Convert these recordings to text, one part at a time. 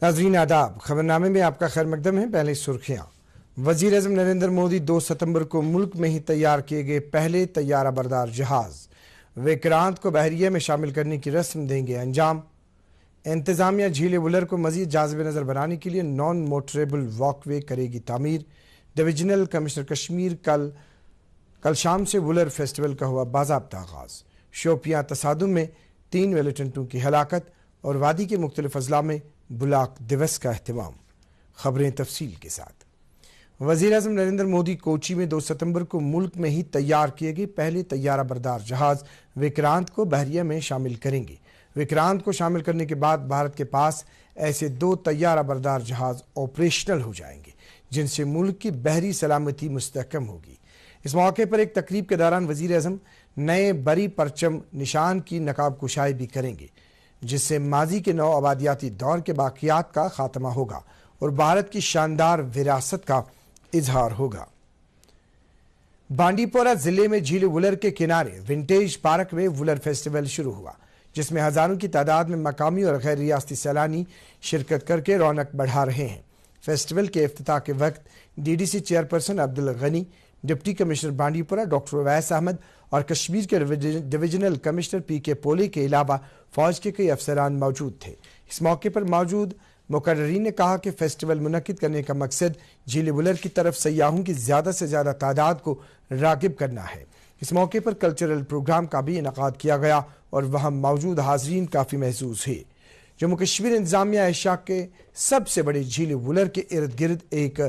ناظرین آداب، خبرنامے میں آپ کا خیر مقدم ہے۔ پہلے سرخیاں۔ وزیر اعظم نریندر مودی 2 ستمبر کو ملک میں ہی تیار کیے گئے پہلے طیارہ بردار جہاز وکرانت کو بحریہ میں شامل کرنے کی رسم دیں گے انجام۔ انتظامیہ جھیل وولر کو مزید جاذب نظر بنانے کے لیے نان موٹریبل واک وے کرے گی تعمیر۔ ڈویژنل کمشنر کشمیر کل شام سے وولر فیسٹیول کا ہوا باضابطہ آغاز۔ شوپیاں تصادم میں 3 ملیٹنٹوں کی ہلاکت اور وادی کے مختلف اضلاع میں بلاک دیوس کا اہتمام۔ خبریں تفصیل کے ساتھ۔ وزیر اعظم نریندر مودی کوچی میں 2 ستمبر کو ملک میں ہی تیار کیے گئے پہلے طیارہ بردار جہاز وکرانت کو بحریہ میں شامل کریں گے۔ وکرانت کو شامل کرنے کے بعد بھارت کے پاس ایسے 2 طیارہ بردار جہاز آپریشنل ہو جائیں گے جن سے ملک کی بحری سلامتی مستحکم ہوگی۔ اس موقع پر ایک تقریب کے دوران وزیر اعظم نئے بری پرچم نشان کی نقاب کشائی بھی کریں گے جس سے ماضی کے نو آبادیاتی دور کے باقیات کا خاتمہ ہوگا اور بھارت کی شاندار وراثت کا اظہار ہوگا۔ بانڈی پورہ ضلع میں جھیل وولر کے کنارے ونٹیج پارک میں وولر فیسٹیول شروع ہوا جس میں ہزاروں کی تعداد میں مقامی اور غیر ریاستی سیلانی شرکت کر کے رونق بڑھا رہے ہیں۔ فیسٹیول کے افتتاح کے وقت D D C chairperson Abdul Ghani, deputy commissioner Bandipora doctor Owais Ahmad اور کشمیر کے ڈویژنل کمشنر پی کے پولے کے علاوہ فوج کے کئی افسران موجود تھے۔ اس موقع پر موجود مقررین نے کہا کہ فیسٹیول منعقد کرنے کا مقصد جھیل وولر کی طرف سیاحوں کی زیادہ سے زیادہ تعداد کو راغب کرنا ہے۔ اس موقع پر کلچرل پروگرام کا بھی انعقاد کیا گیا اور وہاں موجود حاضرین کافی محظوظ ہوئے۔ جموں کشمیر انتظامیہ ایشیا کے سب سے بڑے جھیل وولر کے ارد گرد ایک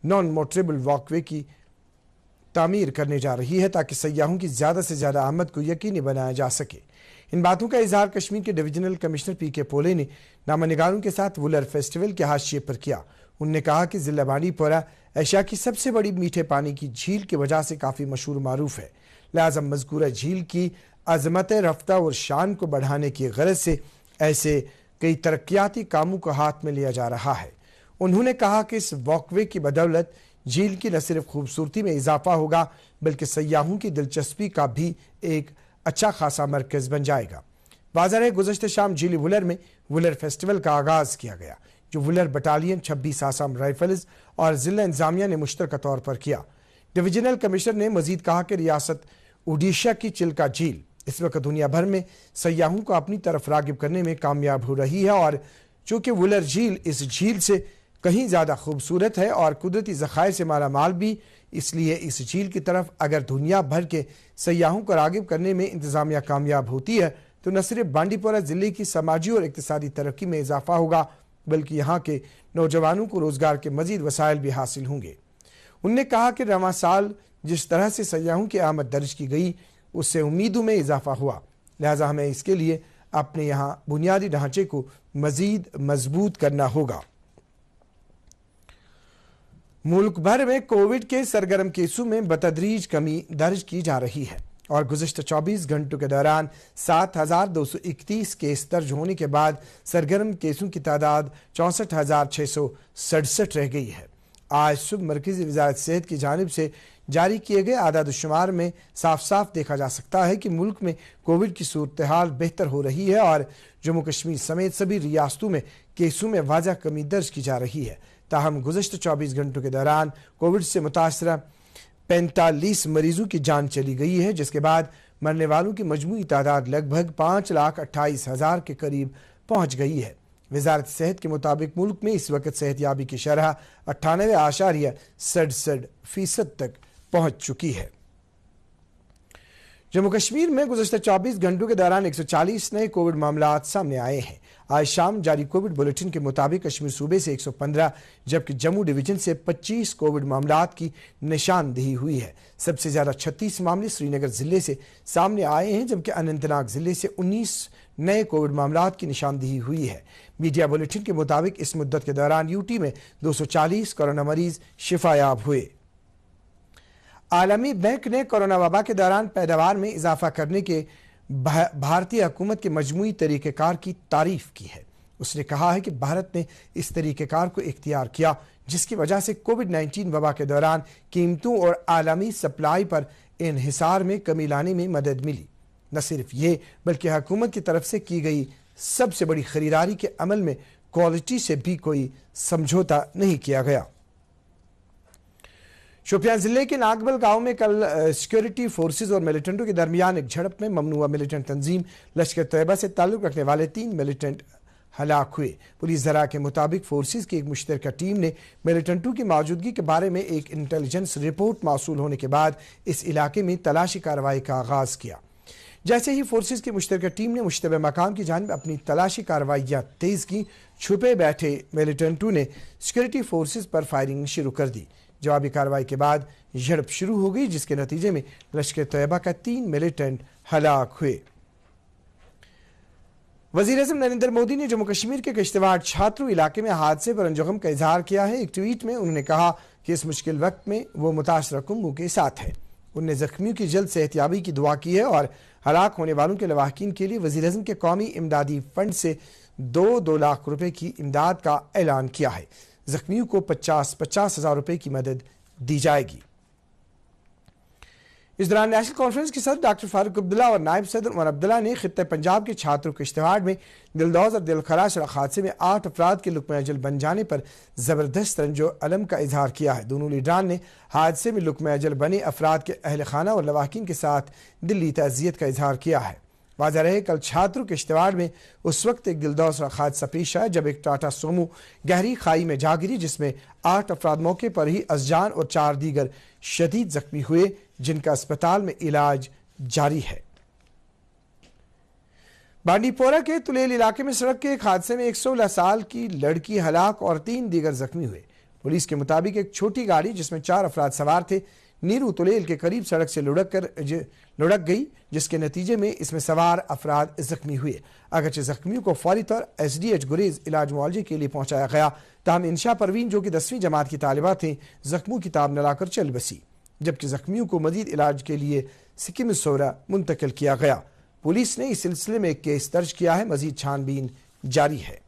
نان موٹریبل واک وے کی تعمیر کرنے جا رہی ہے تاکہ سیاحوں کی زیادہ سے زیادہ آمد کو یقینی بنایا جا سکے۔ ان باتوں کا اظہار کشمیر کے ڈویژنل کمشنر پی کے پولے نے نامہ نگاروں کے ساتھ وولر فیسٹیول کے حاشیے پر کیا۔ انہوں نے کہا کہ ضلع بانڈی پورہ ایشیا کی سب سے بڑی میٹھے پانی کی جھیل کی وجہ سے کافی مشہور معروف ہے، لہذا مذکورہ جھیل کی عظمت رفتہ اور شان کو بڑھانے کی غرض سے ایسے کئی ترقیاتی کاموں کو ہاتھ میں لیا جا رہا ہے۔ انہوں نے کہا کہ اس واک وے کی بدولت جھیل کی نہ صرف خوبصورتی میں اضافہ ہوگا بلکہ سیاحوں کی دلچسپی کا بھی ایک اچھا خاصا مرکز بن جائے گا۔ واضح ہے گزشتہ شام جھیل وولر میں وولر فیسٹیول کا آغاز کیا گیا جو وولر بٹالین 26 آسام رائفلز اور ضلع انتظامیہ نے مشترکہ طور پر کیا۔ ڈویژنل کمشنر نے مزید کہا کہ ریاست اوڈیشہ کی چلکا جھیل اس وقت دنیا بھر میں سیاحوں کو اپنی طرف راغب کرنے میں کامیاب ہو رہی ہے اور چونکہ وولر جھیل اس جھیل سے کہیں زیادہ خوبصورت ہے اور قدرتی ذخائر سے مالا مال بھی، اس لیے اس جھیل کی طرف اگر دنیا بھر کے سیاحوں کو راغب کرنے میں انتظامیہ کامیاب ہوتی ہے تو نہ صرف بانڈی پورہ ضلع کی سماجی اور اقتصادی ترقی میں اضافہ ہوگا بلکہ یہاں کے نوجوانوں کو روزگار کے مزید وسائل بھی حاصل ہوں گے۔ انہوں نے کہا کہ رواں سال جس طرح سے سیاحوں کی آمد درج کی گئی اس سے امیدوں میں اضافہ ہوا، لہذا ہمیں اس کے لیے اپنے یہاں بنیادی ڈھانچے کو مزید مضبوط کرنا ہوگا۔ ملک بھر میں کووڈ کے سرگرم کیسوں میں بتدریج کمی درج کی جا رہی ہے اور گزشتہ 24 گھنٹوں کے دوران 7231 کیس درج ہونے کے بعد سرگرم کیسوں کی تعداد 64,667 رہ گئی ہے۔ آج صبح مرکزی وزارت صحت کی جانب سے جاری کیے گئے اعداد و شمار میں صاف صاف دیکھا جا سکتا ہے کہ ملک میں کووڈ کی صورتحال بہتر ہو رہی ہے اور جموں کشمیر سمیت سبھی ریاستوں میں کیسوں میں واضح کمی درج کی جا رہی ہے۔ تاہم گزشتہ 24 گھنٹوں کے دوران کووڈ سے متاثرہ 45 مریضوں کی جان چلی گئی ہے جس کے بعد مرنے والوں کی مجموعی تعداد لگ بھگ 5,28,000 کے قریب پہنچ گئی ہے۔ وزارت صحت کے مطابق ملک میں اس وقت صحت یابی کی شرح 98.67% تک پہنچ چکی ہے۔ جموں کشمیر میں گزشتہ 24 گھنٹوں کے دوران 140 نئے کووڈ معاملات سامنے آئے ہیں۔ آج شام جاری کووڈ بلیٹن کے مطابق کشمیر صوبے سے 115 جبکہ جموں ڈویژن سے 25 کووڈ معاملات کی نشاندہی ہوئی ہے۔ سب سے زیادہ 36 معاملے سری نگر ضلع سے سامنے آئے ہیں جبکہ اننت ناگ ضلع سے 19 نئے کووڈ معاملات کی نشاندہی ہوئی ہے۔ میڈیا بلیٹن کے مطابق اس مدت کے دوران یوٹی میں 240 کورونا مریض شفا یاب ہوئے۔ عالمی بینک نے کورونا وبا کے دوران پیداوار میں اضافہ کرنے کے بھارتی حکومت کے مجموعی طریقہ کار کی تعریف کی ہے۔ اس نے کہا ہے کہ بھارت نے اس طریقہ کار کو اختیار کیا جس کی وجہ سے کووڈ 19 وبا کے دوران قیمتوں اور عالمی سپلائی پر انحصار میں کمی لانے میں مدد ملی۔ نہ صرف یہ بلکہ حکومت کی طرف سے کی گئی سب سے بڑی خریداری کے عمل میں क्वालिटी से भी कोई समझौता नहीं किया गया। शोपियां जिले के नागबल गांव में कल सिक्योरिटी फोर्सेज और मिलिटेंटों के दरमियान एक झड़प में ममनुआ मिलिटेंट तंजीम लश्कर तैयबा से ताल्लुक रखने वाले 3 मिलिटेंट हलाक हुए। पुलिस जरा के मुताबिक फोर्सेज की एक मुश्तरका टीम ने मिलिटेंटों की मौजूदगी के बारे में एक इंटेलिजेंस रिपोर्ट मौसूल होने के बाद इस इलाके में तलाशी कार्रवाई का आगाज किया। जैसे ही फोर्सेज की मुश्तरका टीम ने मुश्तबे मकाम की जानिब अपनी तलाशी कार्रवाइयां तेज की, छुपे बैठे मिलिटेंटों ने सिक्योरिटी फोर्सेज पर फायरिंग शुरू कर दी। जवाबी कार्रवाई के बाद झड़प शुरू हो गई, जिसके नतीजे में लश्कर तैयबा का 3 मिलिटेंट हलाक हुए। वज़ीर-ए-आज़म नरेंद्र मोदी ने जम्मू कश्मीर के किश्तवाड़ छात्रों इलाके में हादसे पर अंजुगम का इजहार किया है। एक ट्वीट में उन्होंने कहा कि इस मुश्किल वक्त में वो मुतासरा कुंभों के साथ है। उन्होंने जख्मियों की जल्द सेहतयाबी की दुआ की है और हलाक होने वालों के लवाहकीन के लिए वज़ीर-ए-आज़म के कौमी इमदादी फंड से 2 लाख रुपए की इमदाद का ऐलान किया है। जख्मियों को 50 हज़ार रुपए की मदद दी जाएगी। इस दौरान नेशनल कॉन्फ्रेंस के सदर डॉक्टर फारूक अब्दुल्ला और नायब सदर उमर अब्दुल्ला ने खित्ते पंजाब के छात्रों के इश्तिहार में दिलदौज और दिलखरा सड़क हादसे में 8 अफराद के लुक़्मा अजल बन जाने पर ज़बरदस्त रंजो अलम का इजहार किया है। दोनों लीडरान ने हादसे में लुक़्मा अजल बने अफराद के अहल खाना और लवाहकीन के साथ दिली तअज़ियत का इजहार किया है। वाज़ह रहे कल छात्रों के इश्तिहार में उस वक्त एक दिलदौज हादसा पेश आया जब एक टाटा सोमो गहरी खाई में जा गिरी, जिसमें 8 अफराद मौके पर ही अज़जान और 4 दीगर शदीद जख्मी हुए, जिनका अस्पताल में इलाज जारी है। बांडीपोरा के तुलेल इलाके में सड़क के एक हादसे में एक 16 साल की लड़की हलाक और 3 दीगर जख्मी हुए। पुलिस के मुताबिक एक छोटी गाड़ी जिसमें 4 अफराद सवार थे नीरू तुलेल के करीब सड़क से लुढ़क गई, जिसके नतीजे में इसमें सवार अफराद जख्मी हुए। अगरचे जख्मियों को फौरी तौर SDH गुरेज इलाज मुआवजे के लिए पहुंचाया गया, ताहम इंशा परवीन जो कि 10वीं जमात की तालिबा थी जख्मों की ताब न लाकर चल बसी, जबकि जख्मियों को मजीद इलाज के लिए सिक्किम सोरा मुंतकिल किया गया। पुलिस ने इस सिलसिले में एक केस दर्ज किया है, मजीद छानबीन जारी है।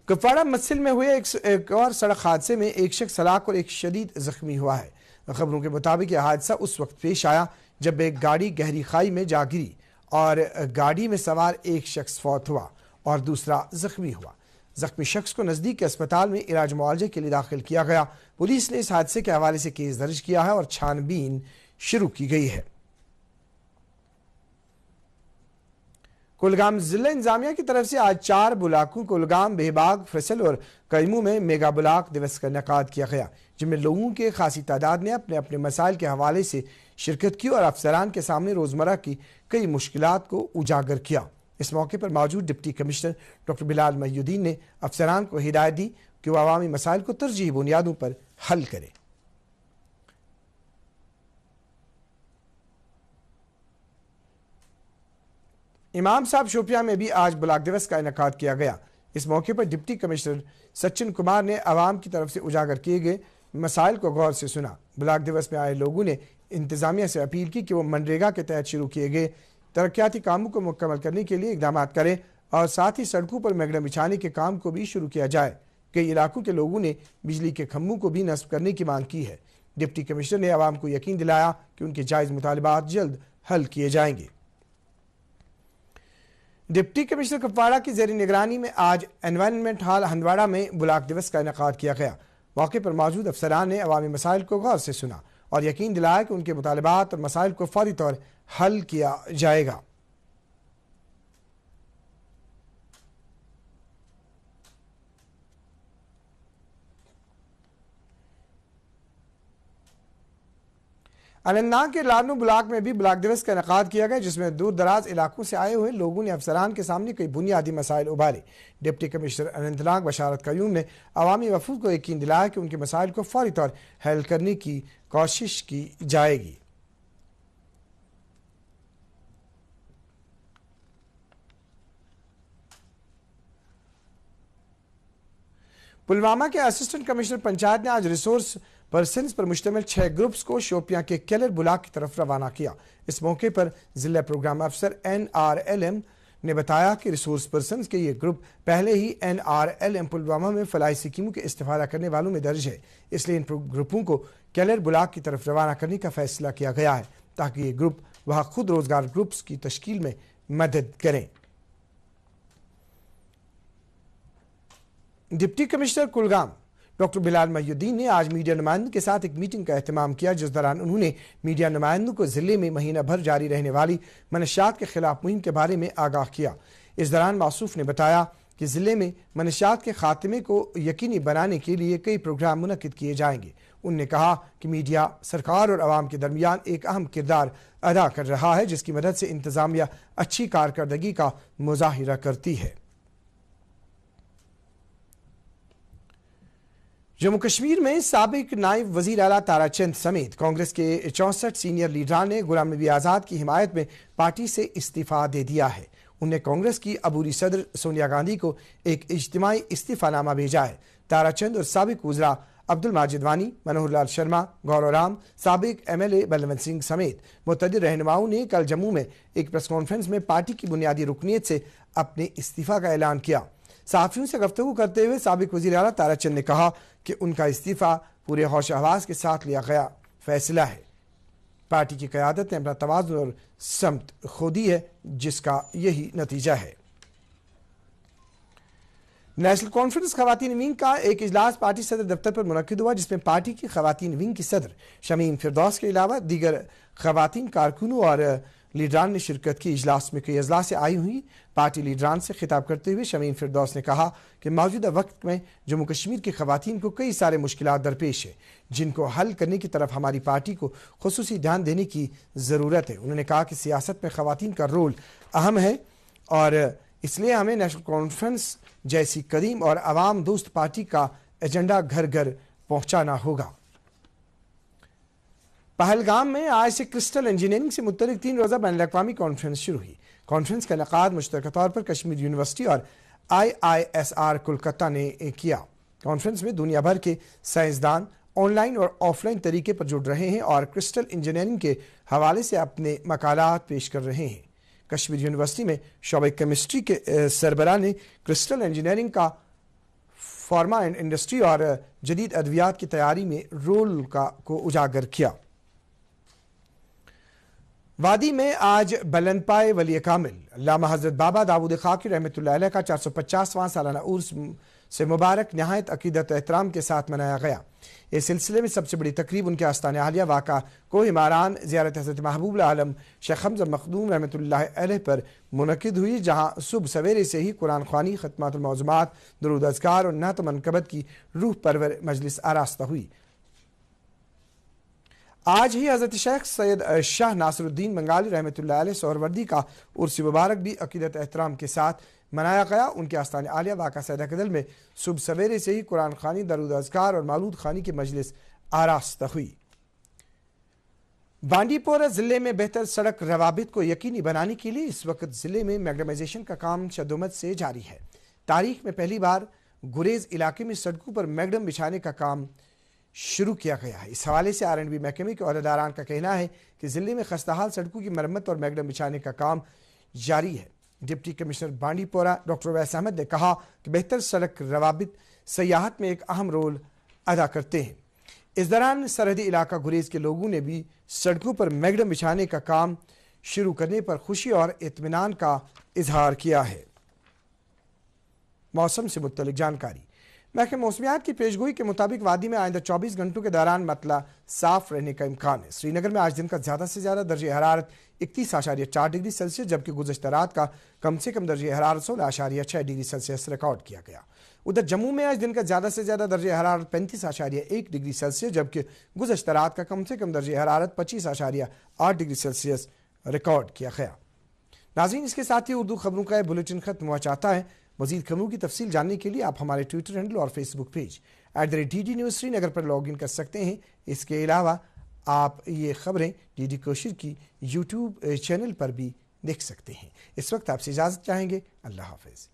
कुपवाड़ा मस्सिल में हुए एक और सड़क हादसे में एक शख्स हलाक और एक शदीद जख्मी हुआ है। खबरों के मुताबिक यह हादसा उस वक्त पेश आया जब एक गाड़ी गहरी खाई में जा गिरी और गाड़ी में सवार एक शख्स फौत हुआ और दूसरा जख्मी हुआ। जख्मी शख्स को नजदीक के अस्पताल में इलाज मुआवजे के लिए दाखिल किया गया। पुलिस ने इस हादसे के हवाले से केस दर्ज किया है और छानबीन शुरू की गई है। कुलगाम जिला इंतजामिया की तरफ से आज 4 ब्लॉकों कुलगाम, बेहबाग, फैसल और कैमू में मेगा ब्लॉक दिवस का इनेकाद किया गया, जिनमें लोगों के खासी तादाद ने अपने अपने मसाइल के हवाले से शिरकत की और अफसरान के सामने रोजमर्रा की कई मुश्किलात को उजागर किया। इस मौके पर मौजूद डिप्टी कमिश्नर डॉक्टर बिलाल मयूद्दीन ने अफसरान को हिदायत दी कि वह अवामी मसाइल को तरजीही बुनियादों पर हल करें। इमाम साहब शोपियां में भी आज ब्लॉक दिवस का इनेकाद किया गया। इस मौके पर डिप्टी कमिश्नर सचिन कुमार ने आवाम की तरफ से उजागर किए गए मसाइल को गौर से सुना। ब्लॉक दिवस में आए लोगों ने इंतजामिया से अपील की कि वो मनरेगा के तहत शुरू किए गए तरक्याती कामों को मुकम्मल करने के लिए इकदाम करें और साथ ही सड़कों पर मैगडम बिछाने के काम को भी शुरू किया जाए। कई इलाकों के लोगों ने बिजली के खंभों को भी नस्ब करने की मांग की है। डिप्टी कमिश्नर ने आवाम को यकीन दिलाया कि उनके जायज़ मुतालबात जल्द हल किए जाएंगे। डिप्टी कमिश्नर कुपवाड़ा की ज़ेर निगरानी में आज एनवायरनमेंट हॉल हंदवाड़ा में ब्लॉक दिवस का इनेकाद किया गया। मौके पर मौजूद अफसरान ने अवामी मसाइल को गौर से सुना और यकीन दिलाया कि उनके मुतालबात और मसाइल को फौरी तौर हल किया जाएगा। अनंतनाग के लारनू ब्लॉक में भी ब्लॉक दिवस का इनेकाद किया गया, जिसमें दूर दराज इलाकों से आए हुए लोगों ने अफसरान के सामने कई बुनियादी मसाइल उभारे। डिप्टी कमिश्नर अनंतनाग बशारत कयूम ने अवामी वफूद को यकीन दिलाया कि उनके मसाइल को फौरी तौर हल करने की कोशिश की जाएगी। पुलवामा के असिस्टेंट कमिश्नर पंचायत ने आज रिसोर्स पर्सन्स पर मुश्तमिल 6 ग्रुप्स को शोपियां के केलर ब्लॉक की तरफ रवाना किया। इस मौके पर जिला प्रोग्राम अफसर NRLM ने बताया कि रिसोर्स पर्सन्स के ये ग्रुप पहले ही NRLM पुलवामा में फलाई स्कीमों के इस्तेफादा करने वालों में दर्ज है, इसलिए इन ग्रुपों को केलर ब्लॉक की तरफ रवाना करने का फैसला किया गया है ताकि ये ग्रुप वहाँ खुद रोजगार ग्रुप्स की तश्कील में मदद करें। Deputy commissioner Kulgam doctor Bilal Mohiuddin ने आज मीडिया नुमाइंदों के साथ एक मीटिंग का एहतमाम किया, जिस दौरान उन्होंने मीडिया नुमाइंदों को जिले में महीना भर जारी रहने वाली मनशियात के खिलाफ मुहिम के बारे में आगाह किया। इस दौरान मौसूफ ने बताया कि जिले में मनशियात के खात्मे को यकीनी बनाने के लिए कई प्रोग्राम मुनक्किद किए जाएंगे। उन्होंने कहा कि मीडिया सरकार और अवाम के दरमियान एक अहम किरदार अदा कर रहा है, जिसकी मदद से इंतजामिया अच्छी कारकर्दगी का मुजाहिरा करती है। जम्मू कश्मीर में साबिक नायब वजीर आला ताराचंद समेत कांग्रेस के 64 सीनियर लीडरान ने गुलाम नबी आज़ाद की हिमायत में पार्टी से इस्तीफा दे दिया है। उन्हें कांग्रेस की अबूरी सदर सोनिया गांधी को एक इज्तिमाई इस्तीफानामा भेजा है। ताराचंद और साबिक वज़रा अब्दुल माजिद वानी, मनोहर लाल शर्मा, गौरव राम, साबिक MLA बलवंत सिंह समेत मुतअद्दिद रहनुमाओं ने कल जम्मू में एक प्रेस कॉन्फ्रेंस में पार्टी की बुनियादी रुकनीत से अपने इस्तीफा का ऐलान किया। सहाफ़ियों से गुफ्तगू करते हुए साबिक वज़ीर आला ताराचंद ने कहा कि उनका इस्तीफा पूरे होश हवास के साथ लिया गया फैसला है। पार्टी की क़यादत ने अपना तवाज़ुन और समत खो दी है, जिसका यही नतीजा है। नेशनल कॉन्फ्रेंस खवातीन विंग का एक इजलास पार्टी सदर दफ्तर पर मुनक्किद हुआ, जिसमें पार्टी की खवातीन विंग की सदर शमीम फिरदौस के अलावा दीगर खवातीन कारकुनों और लीडरान ने शिरकत की। इजलास में कई अजला से आई हुई पार्टी लीडरान से खिताब करते हुए शमीम फिरदौस ने कहा कि मौजूदा वक्त में जम्मू कश्मीर की खवातीन को कई सारे मुश्किलात दरपेश है, जिनको हल करने की तरफ हमारी पार्टी को खुसूसी ध्यान देने की ज़रूरत है। उन्होंने कहा कि सियासत में खवातीन का रोल अहम है और इसलिए हमें नेशनल कॉन्फ्रेंस जैसी कदीम और अवाम दोस्त पार्टी का एजेंडा घर घर पहुंचाना होगा। पहलगाम में आज से क्रिस्टल इंजीनियरिंग से मुतल्लिक 3 रोज़ा बैनुल-अक़वामी कॉन्फ्रेंस शुरू हुई। कॉन्फ्रेंस का इनेकाद मुश्तरका तौर पर कश्मीर यूनिवर्सिटी और IISR कोलकाता ने किया। कॉन्फ्रेंस में दुनिया भर के साइंसदान ऑनलाइन और ऑफलाइन तरीके पर जुड़ रहे हैं और क्रिस्टल इंजीनियरिंग के हवाले से अपने मकालात पेश कर रहे हैं। कश्मीर यूनिवर्सिटी में शोबे केमिस्ट्री के सरबराह ने क्रिस्टल इंजीनियरिंग का फार्मा एंड इंडस्ट्री और जदीद अद्वियात की तैयारी में रोल को उजागर किया। वादी में आज बुलंदपाए वली कामिल अल्लामा हज़रत बाबा दाऊद खाकी रहमतुल्लाह अलैह का 450वां सालाना उर्स से मुबारक नहायत अकीदत एहतराम के साथ मनाया गया। इस सिलसिले में सबसे बड़ी तकरीब उनके आस्तान आलिया वाक़ा कोह हिमारान ज़ियारत हज़रत महबूब आलम शेख हमज़ा मखदूम रहमतुल्लाह अलैह पर मुनक़िद हुई, जहाँ सुबह सवेरे से ही कुरान ख़वानी, ख़त्मातुल मौज़ूमात, दुरूद अज़कार और नात मनक़बत की रूह परवर मजलिस आरास्ता हुई। आज ही हज़रत शेख सैयद शाह नासिरुद्दीन बंगाली रहमतुल्लाह अलैह सोहरवर्दी का उर्स मुबारक भी अकीदत एहतराम के साथ मनाया गया। उनके आस्तान आलिया वाक़ा सैदा कदल में सुबह सवेरे से ही कुरान ख़वानी, दरूद अज़कार और मालूद ख़ानी की मजलिस आरास्ता हुई। बांडीपोरा ज़िले में बेहतर सड़क रवाबित को यकीनी बनाने के लिए इस वक्त ज़िले में मैग्डमाइजेशन का काम शद्दोमत से जारी है। तारीख में पहली बार गुरेज इलाके में सड़कों पर मैग्डम बिछाने का काम शुरू किया गया है। इस हवाले से R&B महकमे के अहदेदारान का कहना है कि ज़िले में खस्ताहाल सड़कों की मरम्मत और मैग्डम बिछाने का काम जारी है। डिप्टी कमिश्नर बांडीपोरा डॉक्टर वैस अहमद ने कहा कि बेहतर सड़क रवाबित सयाहत में एक अहम रोल अदा करते हैं। इस दौरान सरहदी इलाका गुरेज के लोगों ने भी सड़कों पर मैग्डम बिछाने का काम शुरू करने पर खुशी और इत्मीनान का इजहार किया है। मौसम से मुतल्लिक जानकारी। महकमे मौसमियात की पेशगोई के मुताबिक वादी में आइंदा 24 घंटों के दौरान मतला साफ रहने का इम्कान है। श्रीनगर में आज दिन का ज़्यादा से ज़्यादा दर्जे हरारत 31.4 डिग्री सेल्सियस, जबकि गुज़श्ता रात का कम से कम दर्जे हरारत 16.6 डिग्री सेल्सियस रिकॉर्ड किया गया। उधर जम्मू में आज दिन का ज़्यादा से ज़्यादा दर्जे हरारत 35.1 डिग्री सेल्सियस, जबकि गुज़श्ता रात का कम से कम दर्जे हरारत 25.8 डिग्री सेल्सियस रिकॉर्ड किया गया। नाज़रीन, इसके साथ ही उर्दू खबरों का बुलेटिन खत्म हुआ चाहता है। मज़ीद खबरों की तफसील जानने के लिए आप हमारे ट्विटर हैंडल और Facebook page @DD news Srinagar पर लॉग इन कर सकते हैं। इसके अलावा आप ये खबरें DD कोशिश की यूट्यूब चैनल पर भी देख सकते हैं। इस वक्त आपसे इजाज़त चाहेंगे। अल्लाह हाफ़िज़।